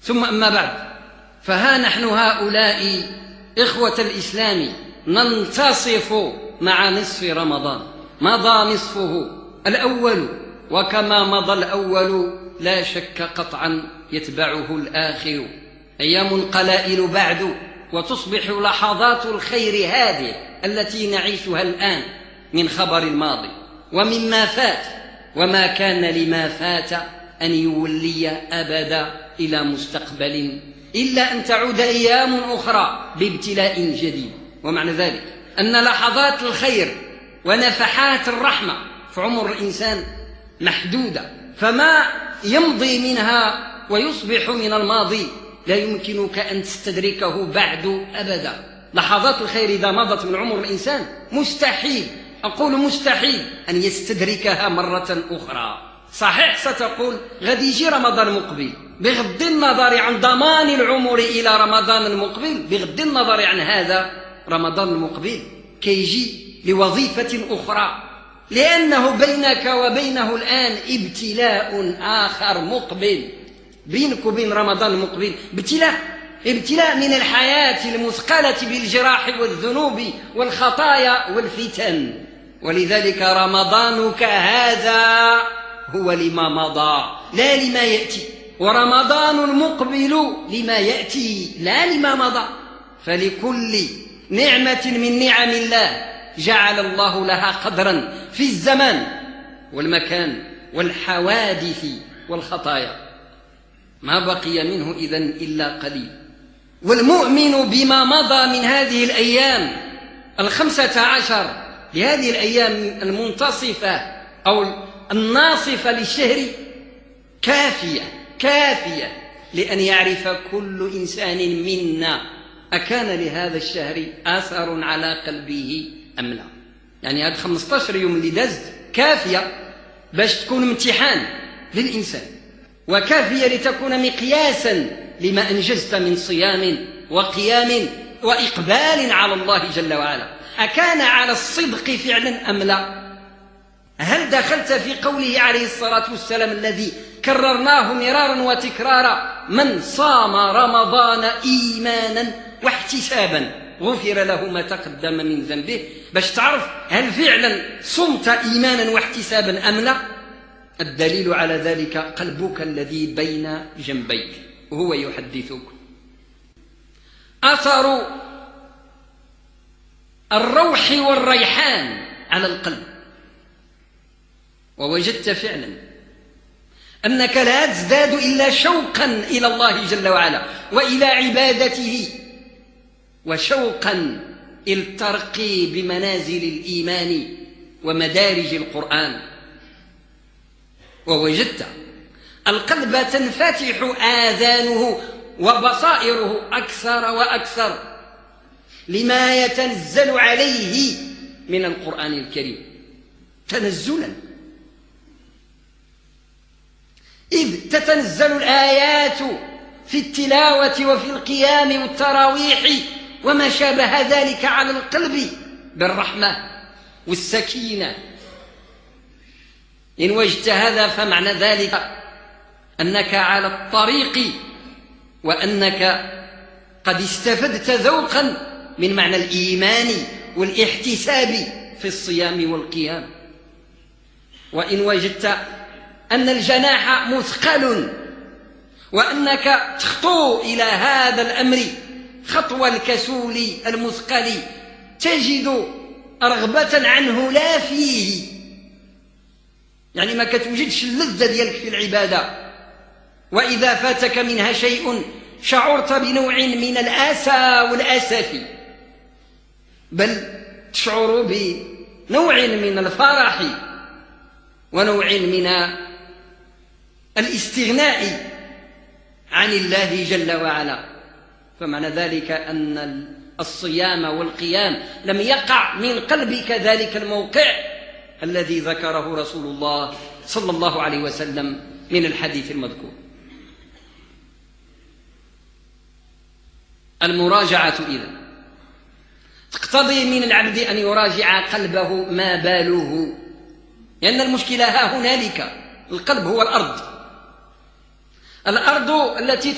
ثم أما بعد، فها نحن هؤلاء إخوة الإسلام ننتصف مع نصف رمضان. مضى نصفه الأول، وكما مضى الأول لا شك قطعا يتبعه الآخر. أيام قلائل بعد، وتصبح لحظات الخير هذه التي نعيشها الآن من خبر الماضي ومما فات، وما كان لما فات أن يولي أبدا إلى مستقبل، إلا أن تعود أيام أخرى بابتلاء جديد. ومعنى ذلك أن لحظات الخير ونفحات الرحمة في عمر الإنسان محدودة، فما يمضي منها ويصبح من الماضي لا يمكنك أن تستدركه بعد أبدا. لحظات الخير إذا مضت من عمر الإنسان مستحيل، أقول مستحيل، أن يستدركها مرة أخرى. صحيح ستقول غادي يجي رمضان مقبل، بغض النظر عن ضمان العمر إلى رمضان المقبل، بغض النظر عن هذا رمضان المقبل كيجي لوظيفة أخرى، لأنه بينك وبينه الآن ابتلاء آخر مقبل. بينك وبين رمضان المقبل ابتلاء من الحياة المثقلة بالجراح والذنوب والخطايا والفتن. ولذلك رمضانك هذا هو لما مضى لا لما يأتي، ورمضان المقبل لما يأتي لا لما مضى. فلكل نعمة من نعم الله جعل الله لها قدرا في الزمان والمكان والحوادث والخطايا، ما بقي منه إذن إلا قليل. والمؤمن بما مضى من هذه الأيام 15 لهذه الأيام المنتصفة أو الناصفة للشهر كافية لأن يعرف كل إنسان منا أكان لهذا الشهر آثار على قلبه أم لا. يعني هذه 15 يوم اللي دازت كافية باش تكون امتحان للإنسان، وكافية لتكون مقياسا لما أنجزت من صيام وقيام وإقبال على الله جل وعلا. أكان على الصدق فعلا أم لا؟ هل دخلت في قوله عليه الصلاة والسلام الذي كررناه مرارا وتكرارا: من صام رمضان إيمانا واحتسابا غفر له ما تقدم من ذنبه؟ باش تعرف هل فعلا صمت إيمانا واحتسابا أم لا. الدليل على ذلك قلبك الذي بين جنبيك وهو يحدثك. أثر الروح والريحان على القلب، ووجدت فعلا أنك لا تزداد إلا شوقا إلى الله جل وعلا وإلى عبادته، وشوقا إلى الترقي بمنازل الإيمان ومدارج القرآن. ووجدت القلب تنفتح آذانه وبصائره أكثر وأكثر لما يتنزل عليه من القرآن الكريم تنزلا، إذ تتنزل الآيات في التلاوة وفي القيام والتراويح وما شابه ذلك على القلب بالرحمة والسكينة. إن وجدت هذا فمعنى ذلك أنك على الطريق، وأنك قد استفدت ذوقا من معنى الإيمان والاحتساب في الصيام والقيام. وإن وجدت أن الجناح مثقل وأنك تخطو إلى هذا الأمر خطوة الكسول المثقل، تجد رغبة عنه لا فيه، يعني ما كتوجدش اللذة ديالك في العبادة، وإذا فاتك منها شيء شعرت بنوع من الأسى والأسف، بل تشعر بنوع من الفرح ونوع من الاستغناء عن الله جل وعلا. فمعنى ذلك أن الصيام والقيام لم يقع من قلبك ذلك الموقع الذي ذكره رسول الله صلى الله عليه وسلم من الحديث المذكور. المراجعة إذن تقتضي من العبد أن يراجع قلبه ما باله، لأن المشكلة ها هنالك. القلب هو الأرض، الأرض التي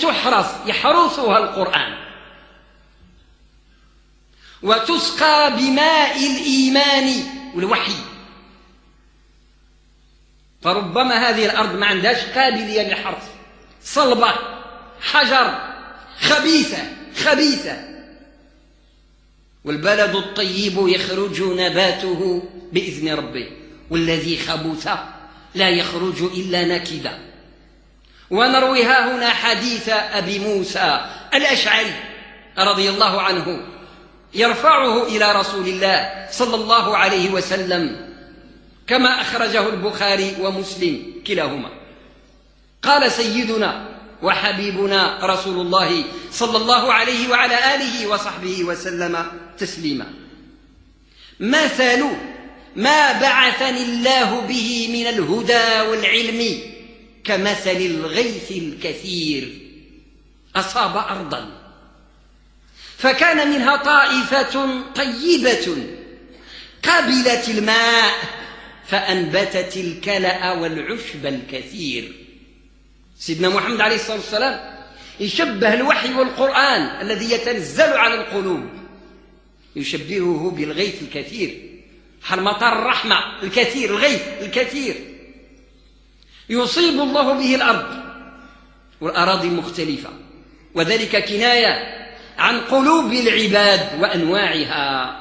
يحرسها القرآن وتسقى بماء الإيمان والوحي. فربما هذه الأرض ما عندهاش قابلية للحرث، صلبة، حجر، خبيثة. والبلد الطيب يخرج نباته بإذن ربه، والذي خبث لا يخرج إلا نكدا. ونروي هنا حديث أبي موسى الأشعري رضي الله عنه يرفعه إلى رسول الله صلى الله عليه وسلم كما أخرجه البخاري ومسلم كلاهما. قال سيدنا وحبيبنا رسول الله صلى الله عليه وعلى آله وصحبه وسلم تسليما: مثل ما بعثني الله به من الهدى والعلم كمثل الغيث الكثير أصاب أرضا فكان منها طائفة طيبة قبلت الماء فأنبتت الكلأ والعشب الكثير. سيدنا محمد عليه الصلاة والسلام يشبه الوحي والقرآن الذي يتنزل على القلوب، يشبهه بالغيث الكثير، حال مطر الرحمة الكثير، الغيث الكثير يصيب الله به الأرض والأراضي المختلفة، وذلك كناية عن قلوب العباد وأنواعها.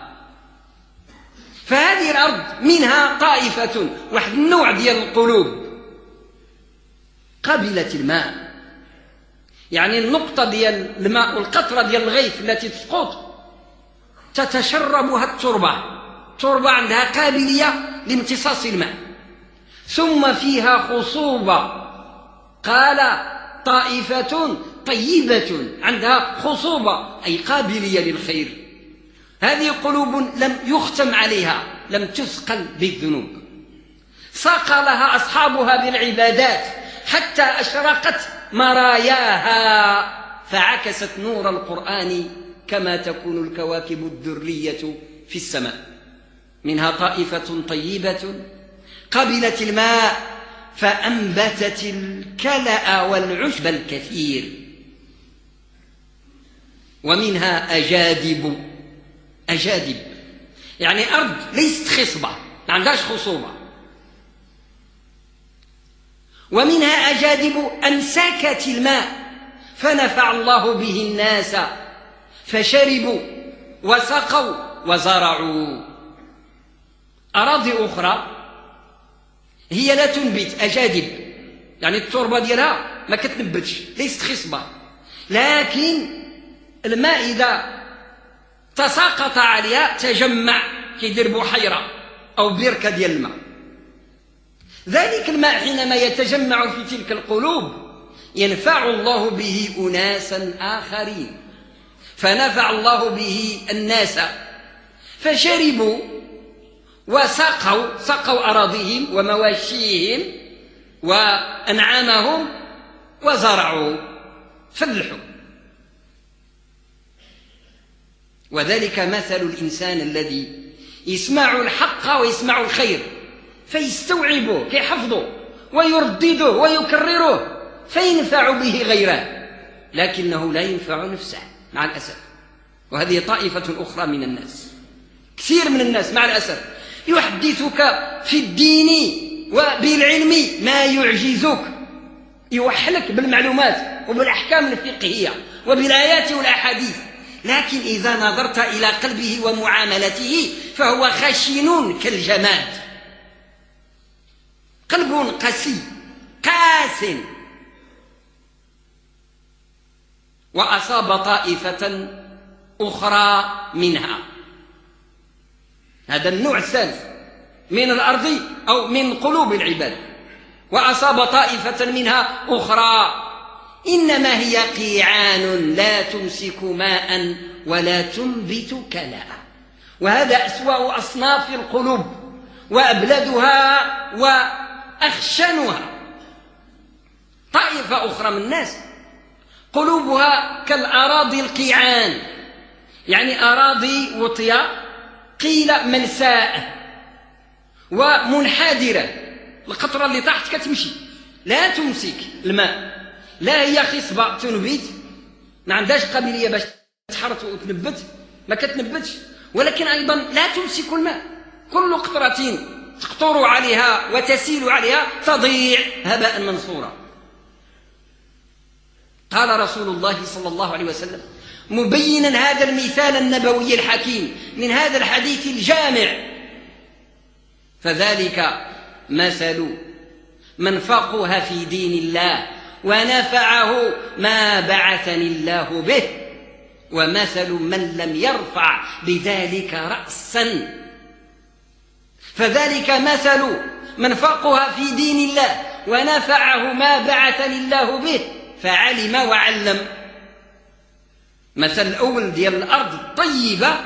فهذه الأرض منها طائفة، واحد النوع ديال القلوب قبلت الماء، يعني النقطة ديال الماء والقطرة ديال الغيث التي تسقط تتشربها التربة عندها قابلية لامتصاص الماء. ثم فيها خصوبة، قال طائفة طيبة عندها خصوبة أي قابلية للخير. هذه قلوب لم يختم عليها، لم تثقل بالذنوب، ساق لها أصحابها بالعبادات حتى أشرقت مراياها فعكست نور القرآن كما تكون الكواكب الدرية في السماء. منها طائفة طيبة قبلت الماء فأنبتت الكلأ والعشب الكثير. ومنها أجادب يعني أرض ليست خصبة، ما عندهاش خصوبة. ومنها أجادب أمسكت الماء فنفع الله به الناس فشربوا وسقوا وزرعوا. أراضي أخرى هي لا تنبت، أجادب يعني التربة ديالها ما كتنبتش، ليست خصبة، لكن الماء إذا تساقط عليها تجمع كيدير بحيرة أو بركة ديال الماء. ذلك الماء حينما يتجمع في تلك القلوب ينفع الله به أناسا آخرين، فنفع الله به الناس فشربوا سقوا أراضيهم ومواشيهم وأنعامهم وزرعوا فلحوا. وذلك مثل الإنسان الذي يسمع الحق ويسمع الخير فيستوعبه كيحفظه ويردده ويكرره فينفع به غيره، لكنه لا ينفع نفسه مع الأسف. وهذه طائفة أخرى من الناس، كثير من الناس مع الأسف يحدثك في الدين وبالعلم ما يعجزك، يوحلك بالمعلومات وبالأحكام الفقهية وبالآيات والأحاديث، لكن إذا نظرت إلى قلبه ومعاملته فهو خشن كالجماد، قلب قسي قاس. وأصاب طائفة أخرى منها، هذا النوع الثالث من الأرض أو من قلوب العباد. وأصاب طائفة منها أخرى إنما هي قيعان لا تمسك ماء ولا تنبت كلأ. وهذا أسوأ أصناف القلوب وأبلدها وأخشنها. طائفة أخرى من الناس قلوبها كالأراضي القيعان، يعني أراضي وطية قيل ملساء ومنحدرة، القطرة اللي تحت كتمشي لا تمسك الماء، لا هي خصبة تنبت، ما عندهاش قابلية باش تحرث وتنبت، ما كتنبتش، ولكن أيضا لا تمسك الماء، كل قطرة تقطر عليها وتسيل عليها تضيع هباء منصورا. قال رسول الله صلى الله عليه وسلم مبينا هذا المثال النبوي الحكيم من هذا الحديث الجامع: فذلك مثل من فقه في دين الله ونفعه ما بعثني الله به، ومثل من لم يرفع بذلك رأسا. فذلك مثل من فقه في دين الله ونفعه ما بعثني الله به فعلم وعلم. مثل الأول ديال الأرض الطيبة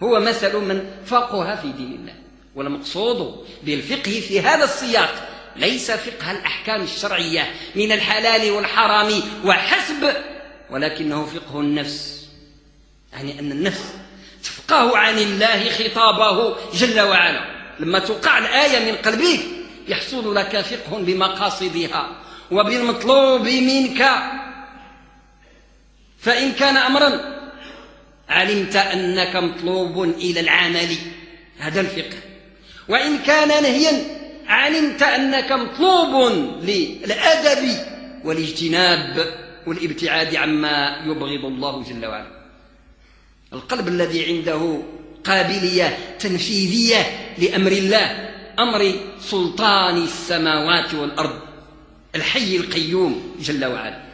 هو مثل من فقه في دين الله، والمقصود بالفقه في هذا السياق ليس فقه الأحكام الشرعية من الحلال والحرام وحسب، ولكنه فقه النفس، يعني أن النفس تفقه عن الله خطابه جل وعلا. لما توقع الآية من قلبك يحصل لك فقه بمقاصدها وبالمطلوب منك، فإن كان أمرا علمت أنك مطلوب إلى العمل، هذا الفقه، وإن كان نهيا علمت أنك مطلوب للأدب والاجتناب والابتعاد عما يبغض الله جل وعلا. القلب الذي عنده قابلية تنفيذية لأمر الله، أمر سلطان السماوات والأرض الحي القيوم جل وعلا.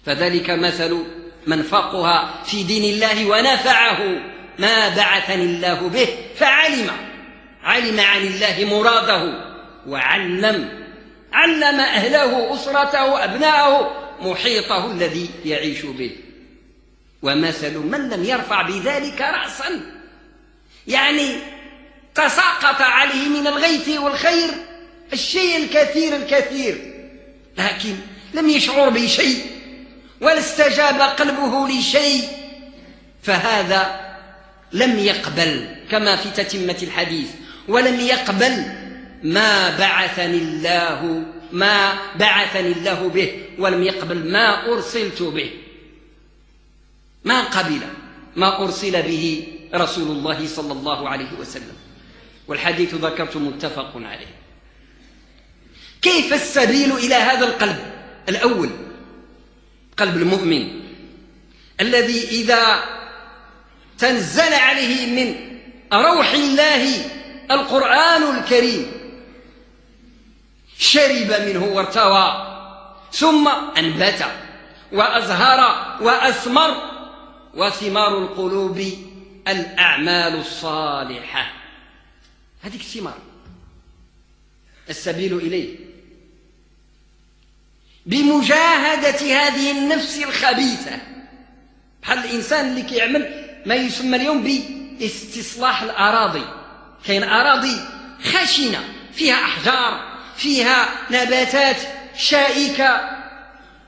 فذلك مثل من فقه في دين الله ونفعه ما بعثني الله به فعلم عن الله مراده وعلم أهله أسرته أبناءه محيطه الذي يعيش به. ومثل من لم يرفع بذلك رأسا، يعني تساقط عليه من الغيث والخير الشيء الكثير، لكن لم يشعر بشيء ولا استجاب قلبه لشيء، فهذا لم يقبل كما في تتمة الحديث، ولم يقبل ما بعثني الله به، ولم يقبل ما أرسلت به، ما قبل ما أرسل به رسول الله صلى الله عليه وسلم. والحديث ذكرت متفق عليه. كيف السبيل إلى هذا القلب الأول، قلب المؤمن الذي إذا تنزل عليه من روح الله القرآن الكريم شرب منه وارتوى، ثم أنبت وأزهر وأثمر، وثمار القلوب الأعمال الصالحة. هذه الثمار السبيل إليه بمجاهدة هذه النفس الخبيثة، بحال الإنسان اللي كيعمل ما يسمى اليوم باستصلاح الأراضي. كاين أراضي خشنة فيها أحجار، فيها نباتات شائكة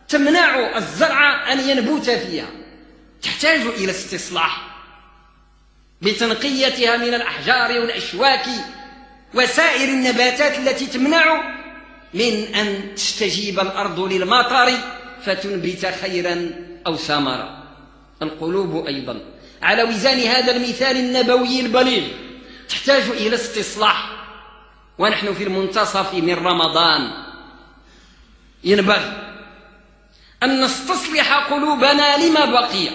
تمنع الزرع أن ينبت فيها، تحتاج إلى استصلاح بتنقيتها من الأحجار والأشواك وسائر النباتات التي تمنع من أن تستجيب الأرض للمطر فتنبت خيرا أو ثمرا. القلوب أيضا على وزان هذا المثال النبوي البليغ تحتاج إلى استصلاح، ونحن في المنتصف من رمضان ينبغي أن نستصلح قلوبنا لما بقي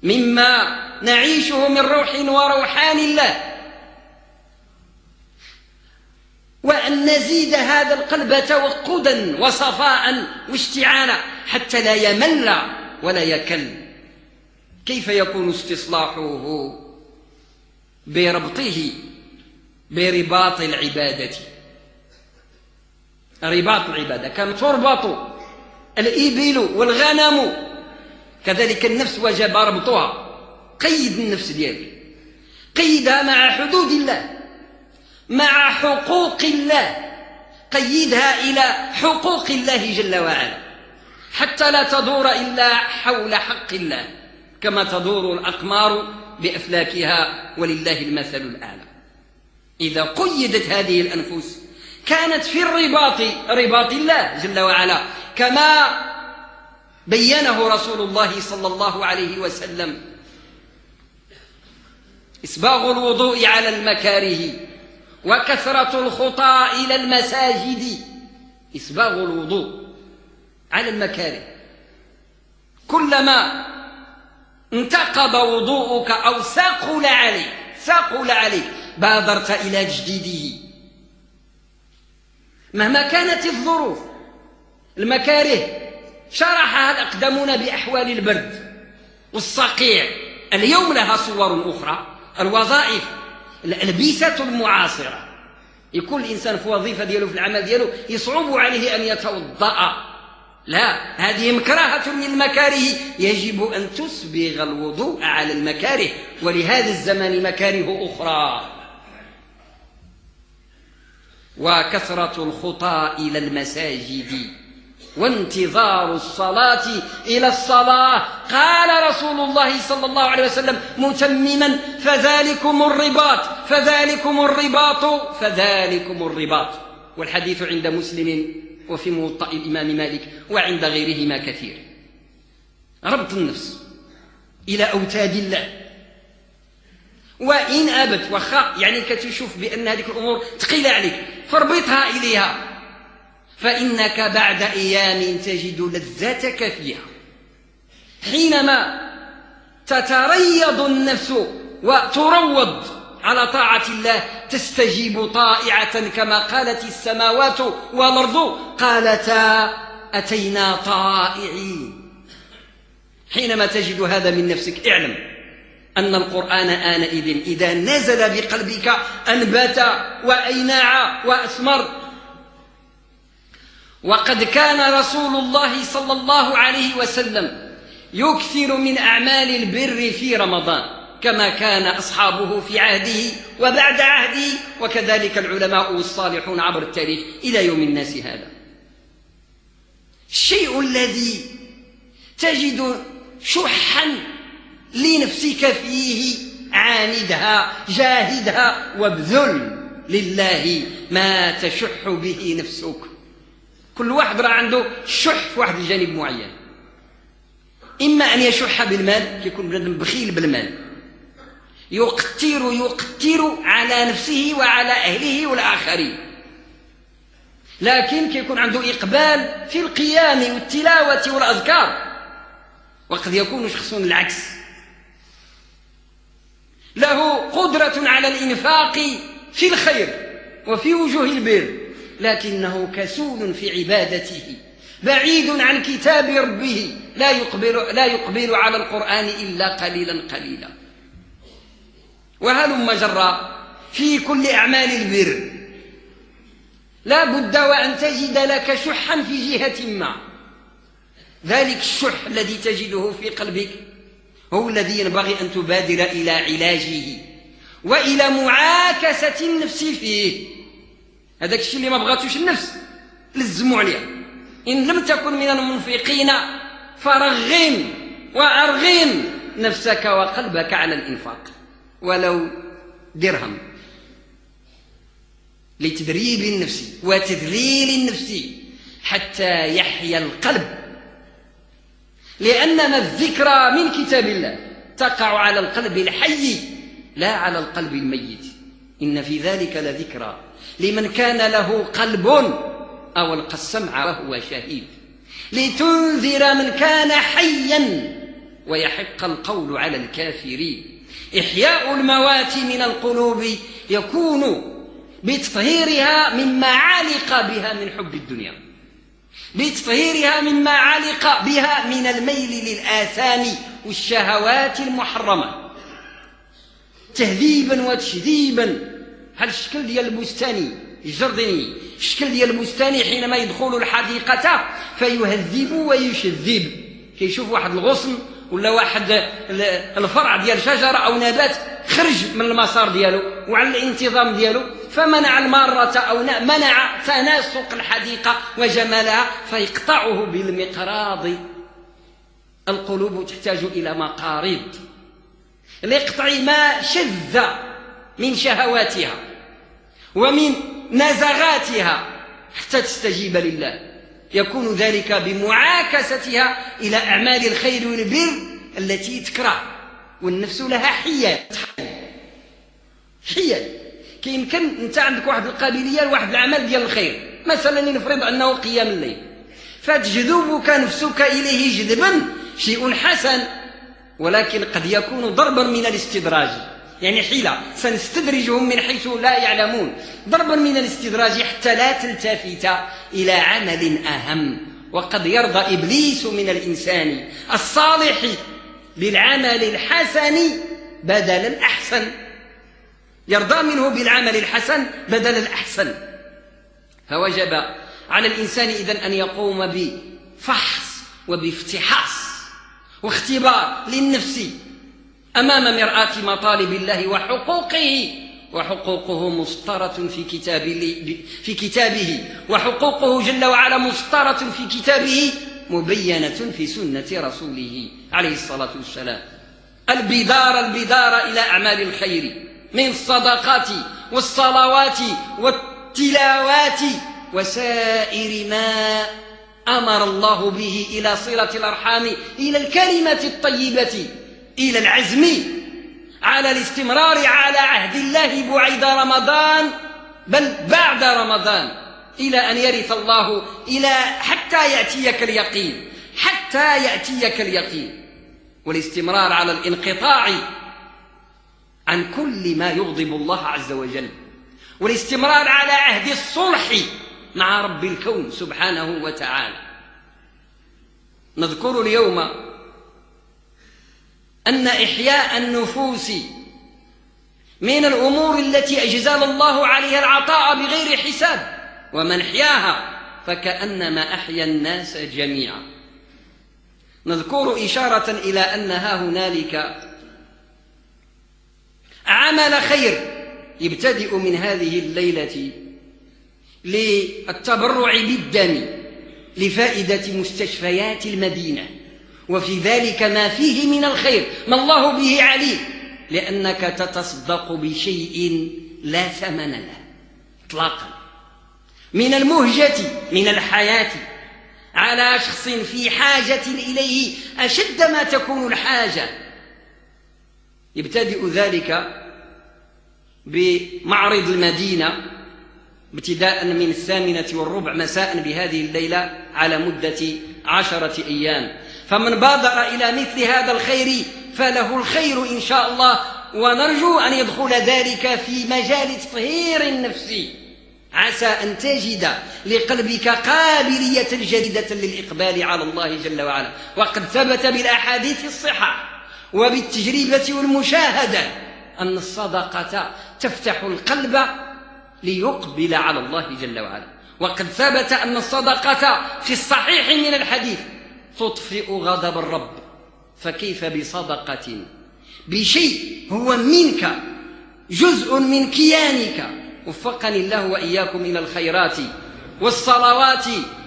مما نعيشه من روح وروحان الله، وأن نزيد هذا القلب توقدا وصفاء واشتعالا حتى لا يمل ولا يكل. كيف يكون استصلاحه؟ بربطه برباط العبادة. رباط العبادة كما تربط الإبل والغنم، كذلك النفس وجب ربطها. قيد النفس ديالك، قيدها مع حدود الله، مع حقوق الله، قيدها إلى حقوق الله جل وعلا حتى لا تدور إلا حول حق الله، كما تدور الأقمار بأفلاكها ولله المثل الأعلى. إذا قيدت هذه الأنفس كانت في رباط الله جل وعلا، كما بينه رسول الله صلى الله عليه وسلم: إسباغ الوضوء على المكاره وكثرة الخطى إلى المساجد. إسباغ الوضوء على المكاره، كلما انتقض وضوءك أو ثقل عليك بادرت إلى تجديده مهما كانت الظروف. المكاره شرحها الأقدمون بأحوال البرد والصقيع، اليوم لها صور أخرى. الوظائف، الألبسة المعاصرة، يكون الإنسان في وظيفة دياله، في العمل دياله، يصعب عليه أن يتوضأ. لا، هذه مكراهة من المكاره، يجب أن تسبغ الوضوء على المكاره، ولهذا الزمان مكاره أخرى. وكثرة الخطى إلى المساجد وانتظار الصلاة إلى الصلاة. قال رسول الله صلى الله عليه وسلم متمما: فذلكم الرباط. والحديث عند مسلم وفي موطأ الإمام مالك وعند غيرهما كثير. ربط النفس إلى أوتاد الله، وإن أبت وخا يعني كتشوف بأن هذه الأمور ثقيلة عليك، فاربطها إليها، فإنك بعد أيام تجد لذتك فيها. حينما تتريض النفس وتروض على طاعة الله تستجيب طائعة، كما قالت السماوات والأرض قالتا أتينا طائعين. حينما تجد هذا من نفسك اعلم أن القرآن آنئذ إذا نزل بقلبك أنبت وأيناع وأثمر. وقد كان رسول الله صلى الله عليه وسلم يكثر من أعمال البر في رمضان، كما كان أصحابه في عهده وبعد عهده، وكذلك العلماء والصالحون عبر التاريخ إلى يوم الناس هذا. الشيء الذي تجد شحا لنفسك فيه عاندها، جاهدها، وابذل لله ما تشح به نفسك. كل واحد راه عنده شح في واحد الجانب معين، إما أن يشح بالمال، كيكون بنادم بخيل بالمال، يقتر على نفسه وعلى أهله والآخرين، لكن كيكون عنده إقبال في القيام والتلاوة والأذكار. وقد يكون شخص العكس، له قدرة على الإنفاق في الخير وفي وجوه البر، لكنه كسول في عبادته، بعيد عن كتاب ربه، لا يقبل على القرآن إلا قليلا. وهلم جرا في كل أعمال البر لا بد وأن تجد لك شحا في جهة ما. ذلك الشح الذي تجده في قلبك هو الذي ينبغي أن تبادر إلى علاجه وإلى معاكسة النفس فيه. هذاك الشيء اللي ما بغاتوش النفس لزموا عليه. إن لم تكن من المنفقين فرغم وأرغم نفسك وقلبك على الإنفاق ولو درهم، لتدريب النفس وتذليل النفس حتى يحيا القلب، لأنما الذكرى من كتاب الله تقع على القلب الحي لا على القلب الميت. إن في ذلك لذكرى لمن كان له قلب أو ألقى السمع وهو شهيد، لتنذر من كان حيا ويحق القول على الكافرين. إحياء الموات من القلوب يكون بتطهيرها مما علق بها من حب الدنيا، بتطهيرها مما علق بها من الميل للآثام والشهوات المحرمة، تهذيبا وتشذيبا. هل الشكل ديال البستاني الجردني، الشكل ديال البستاني حينما يدخل الحديقة فيهذب ويشذب، كيشوف واحد الغصن ولا واحد الفرع ديال شجرة أو نبات خرج من المسار ديالو وعلى الانتظام ديالو، فمنع المارة أو منع تناسق الحديقة وجمالها، فيقطعه بالمقراض. القلوب تحتاج إلى مقاريض لقطع ما شذ من شهواتها ومن نزغاتها حتى تستجيب لله. يكون ذلك بمعاكستها إلى أعمال الخير والبر التي تكره، والنفس لها حيل. كيمكن أنت عندك واحد القابلية لواحد العمل ديال الخير، مثلا لنفرض أنه قيام الليل، فتجذبك نفسك إليه جذبا شيء حسن، ولكن قد يكون ضربا من الاستدراج، يعني حيلة سنستدرجهم من حيث لا يعلمون، ضربا من الاستدراج حتى لا تلتفت إلى عمل أهم. وقد يرضى إبليس من الإنسان الصالح بالعمل الحسن بدل الأحسن، يرضى منه بالعمل الحسن بدل الأحسن. فوجب على الإنسان إذن أن يقوم بفحص وبافتحاص واختبار للنفس أمام مرآة مطالب الله وحقوقه، وحقوقه مسطرة في كتابه، وحقوقه جل وعلا مسطرة في كتابه مبينة في سنة رسوله عليه الصلاة والسلام. البدار إلى أعمال الخير من الصدقات والصلوات والتلاوات وسائر ما أمر الله به إلى صلة الأرحام، إلى الكلمة الطيبة، إلى العزم على الاستمرار على عهد الله بعد رمضان بل بعد رمضان، إلى أن يرث الله حتى يأتيك اليقين، والاستمرار على الانقطاع عن كل ما يغضب الله عز وجل، والاستمرار على عهد الصلح مع رب الكون سبحانه وتعالى. نذكر اليوم أن إحياء النفوس من الأمور التي أجزل الله عليها العطاء بغير حساب، ومن أحياها فكأنما أحيا الناس جميعا. نذكر إشارة إلى أنها هنالك عمل خير يبتدئ من هذه الليلة للتبرع بالدم لفائدة مستشفيات المدينة، وفي ذلك ما فيه من الخير ما الله به عليم، لأنك تتصدق بشيء لا ثمن له إطلاقا، من المهجة من الحياة على شخص في حاجة إليه أشد ما تكون الحاجة. يبتدئ ذلك بمعرض المدينة ابتداء من 8:15 مساء بهذه الليلة على مدة 10 أيام. فمن بادر إلى مثل هذا الخير فله الخير إن شاء الله، ونرجو أن يدخل ذلك في مجال تطهير النفس. عسى أن تجد لقلبك قابلية جديدة للإقبال على الله جل وعلا. وقد ثبت بالأحاديث الصحة وبالتجربة والمشاهدة أن الصدقة تفتح القلب ليقبل على الله جل وعلا. وقد ثبت أن الصدقة في الصحيح من الحديث تطفئ غضب الرب، فكيف بصدقة بشيء هو منك جزء من كيانك. وفقني الله وإياكم إلى الخيرات والصلوات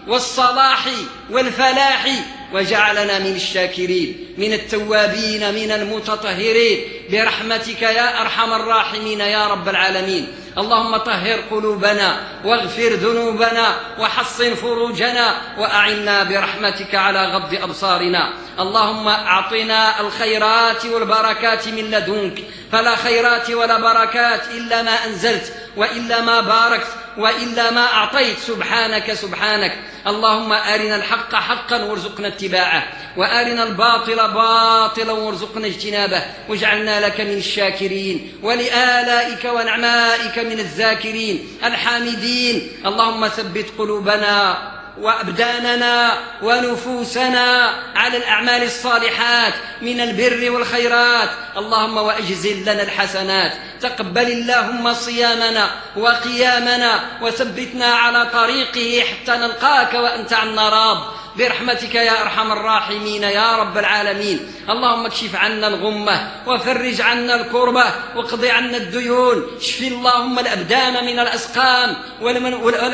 والصلاح والفلاح، وجعلنا من الشاكرين من التوابين من المتطهرين برحمتك يا أرحم الراحمين يا رب العالمين. اللهم طهر قلوبنا واغفر ذنوبنا وحصن فروجنا وأعنا برحمتك على غض أبصارنا. اللهم أعطنا الخيرات والبركات من لدنك، فلا خيرات ولا بركات إلا ما أنزلت وإلا ما باركت وإلا ما أعطيت. سبحانك. اللهم أرنا الحق حقا وارزقنا اتباعه، وأرنا الباطل باطلا وارزقنا اجتنابه، واجعلنا لك من الشاكرين ولآلائك ونعمائك من الذاكرين الحامدين. اللهم ثبت قلوبنا وأبداننا ونفوسنا على الأعمال الصالحات من البر والخيرات. اللهم وأجزل لنا الحسنات. تقبل اللهم صيامنا وقيامنا، وثبتنا على طريقه حتى نلقاك وأنت عنا راض. برحمتك يا أرحم الراحمين يا رب العالمين. اللهم اكشف عنا الغمة وفرج عنا الكربة واقض عنا الديون. اشف اللهم الأبدان من الأسقام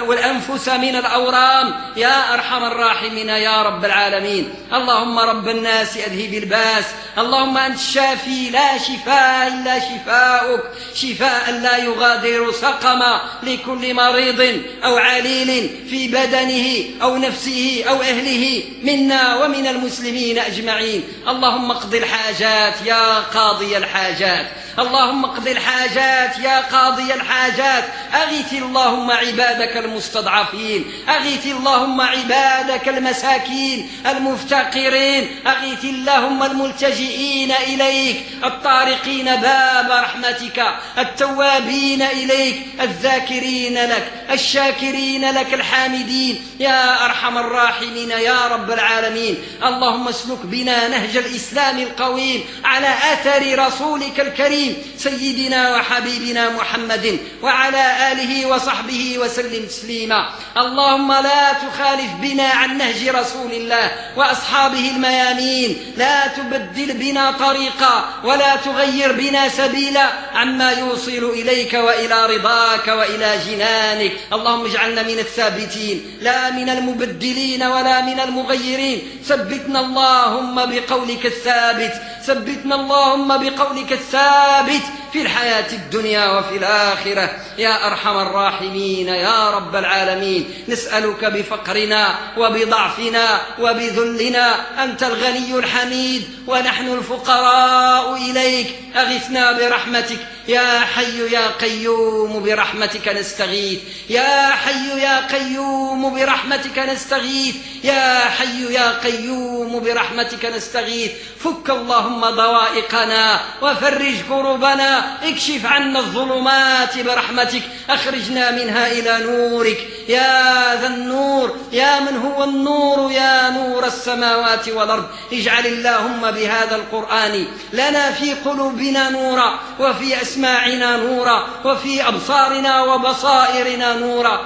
والأنفس من الأورام يا أرحم الراحمين يا رب العالمين. اللهم رب الناس أذهب الباس. اللهم أنت الشافي لا شفاء إلا شفاؤك، شفاء لا يغادر سقما، لكل مريض أو عليل في بدنه أو نفسه أو أهله منا ومن المسلمين أجمعين. اللهم اقض الحاجات يا قاضي الحاجات. اللهم اقض الحاجات يا قاضي الحاجات. أغث اللهم عبادك المستضعفين، أغث اللهم عبادك المساكين المفتقرين، أغث اللهم الملتجئين إليك الطارقين باب رحمتك التوابين إليك الذاكرين لك الشاكرين لك الحامدين يا أرحم الراحمين يا رب العالمين. اللهم اسلك بنا نهج الإسلام القويم على أثر رسولك الكريم سيدنا وحبيبنا محمد وعلى آله وصحبه وسلم تسليما. اللهم لا تخالف بنا عن نهج رسول الله وأصحابه الميامين، لا تبدل بنا طريقا ولا تغير بنا سبيلا عما يوصل إليك وإلى رضاك وإلى جنانك. اللهم اجعلنا من الثابتين لا من المبدلين ولا من المغيرين. ثبتنا اللهم بقولك الثابت، ثبتنا اللهم بقولك الثابت في الحياة الدنيا وفي الآخرة يا أرحم الراحمين يا رب العالمين. نسألك بفقرنا وبضعفنا وبذلنا، أنت الغني الحميد ونحن الفقراء إليك، أغثنا برحمتك يا حي يا قيوم برحمتك نستغيث، يا حي يا قيوم برحمتك نستغيث، يا حي يا قيوم برحمتك نستغيث. فك اللهم ضوائقنا وفرج كربنا، اكشف عنا الظلمات برحمتك، أخرجنا منها إلى نورك يا ذا النور، يا من هو النور، يا نور السماوات والأرض. اجعل اللهم بهذا القرآن لنا في قلوبنا نورا، وفي أسماعنا نورا، وفي أبصارنا وبصائرنا نورا.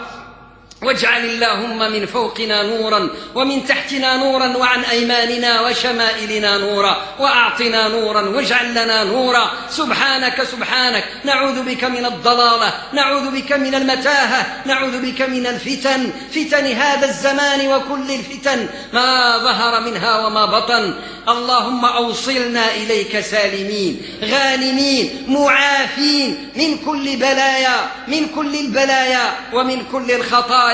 واجعل اللهم من فوقنا نورا ومن تحتنا نورا وعن أيماننا وشمائلنا نورا، وأعطنا نورا واجعل لنا نورا. سبحانك سبحانك، نعوذ بك من الضلالة، نعوذ بك من المتاهة، نعوذ بك من الفتن، فتن هذا الزمان وكل الفتن ما ظهر منها وما بطن. اللهم أوصلنا إليك سالمين غانمين معافين من كل بلايا، من كل البلايا ومن كل الخطايا.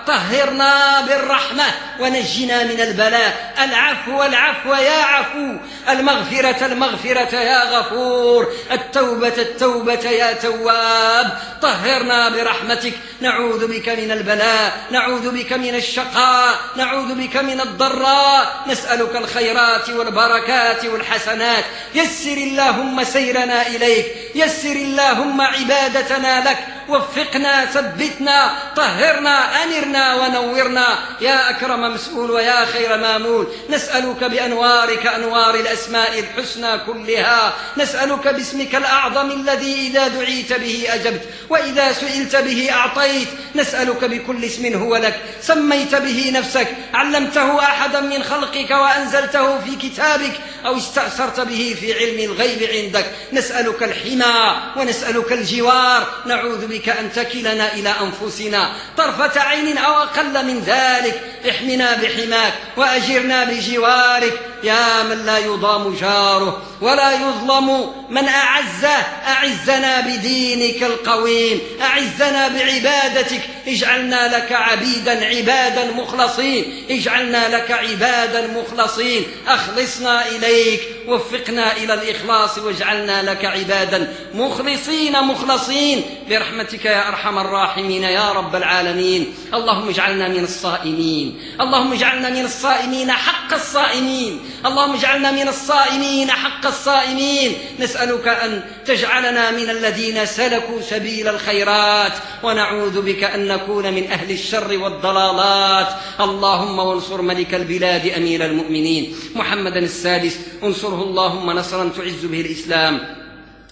طهرنا بالرحمة ونجنا من البلاء. العفو العفو يا عفو، المغفرة المغفرة يا غفور، التوبة التوبة يا تواب. طهرنا برحمتك، نعوذ بك من البلاء، نعوذ بك من الشقاء، نعوذ بك من الضراء. نسألك الخيرات والبركات والحسنات. يسر اللهم سيرنا إليك، يسر اللهم عبادتنا لك، وفقنا ثبتنا طهرنا أنرنا ونورنا يا أكرم مسؤول ويا خير مامول. نسألك بأنوارك أنوار الأسماء الحسنى كلها، نسألك باسمك الأعظم الذي إذا دعيت به أجبت وإذا سئلت به أعطيت. نسألك بكل اسم هو لك سميت به نفسك، علمته أحدا من خلقك وأنزلته في كتابك أو استأثرت به في علم الغيب عندك. نسألك الحمى ونسألك الجوار، نعوذ بك أن تكلنا إلى أنفسنا طرفة عين أو أقل من ذلك. احمنا بحماك وأجرنا بجوارك يا من لا يضام جاره ولا يظلم من أعزه. أعزنا بدينك القويم، أعزنا بعبادتك. اجعلنا لك عبيدا عبادا مخلصين، اجعلنا لك عبادا مخلصين. أخلصنا إليك، وفقنا إلى الإخلاص، واجعلنا لك عبادا مخلصين مخلصين برحمتك يا أرحم الراحمين يا رب العالمين. اللهم اجعلنا من الصائمين، اللهم اجعلنا من الصائمين حق الصائمين، اللهم اجعلنا من الصائمين حق الصائمين. نسألك أن تجعلنا من الذين سلكوا سبيل الخيرات، ونعوذ بك أن نكون من أهل الشر والضلالات. اللهم وانصر ملك البلاد أمير المؤمنين محمدا السادس، انصره اللهم نصرا تعز به الإسلام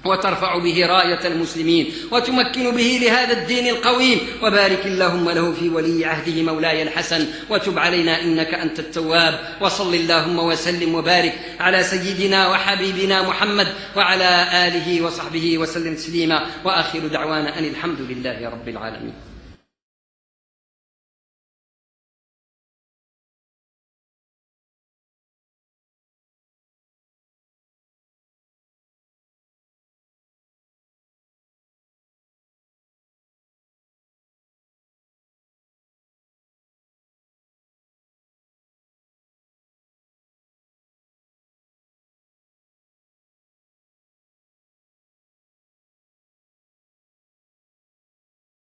وترفع به راية المسلمين وتمكن به لهذا الدين القويم. وبارك اللهم له في ولي عهده مولاي الحسن، وتب علينا إنك أنت التواب. وصل اللهم وسلم وبارك على سيدنا وحبيبنا محمد وعلى آله وصحبه وسلم تسليما، وآخر دعوانا أن الحمد لله رب العالمين.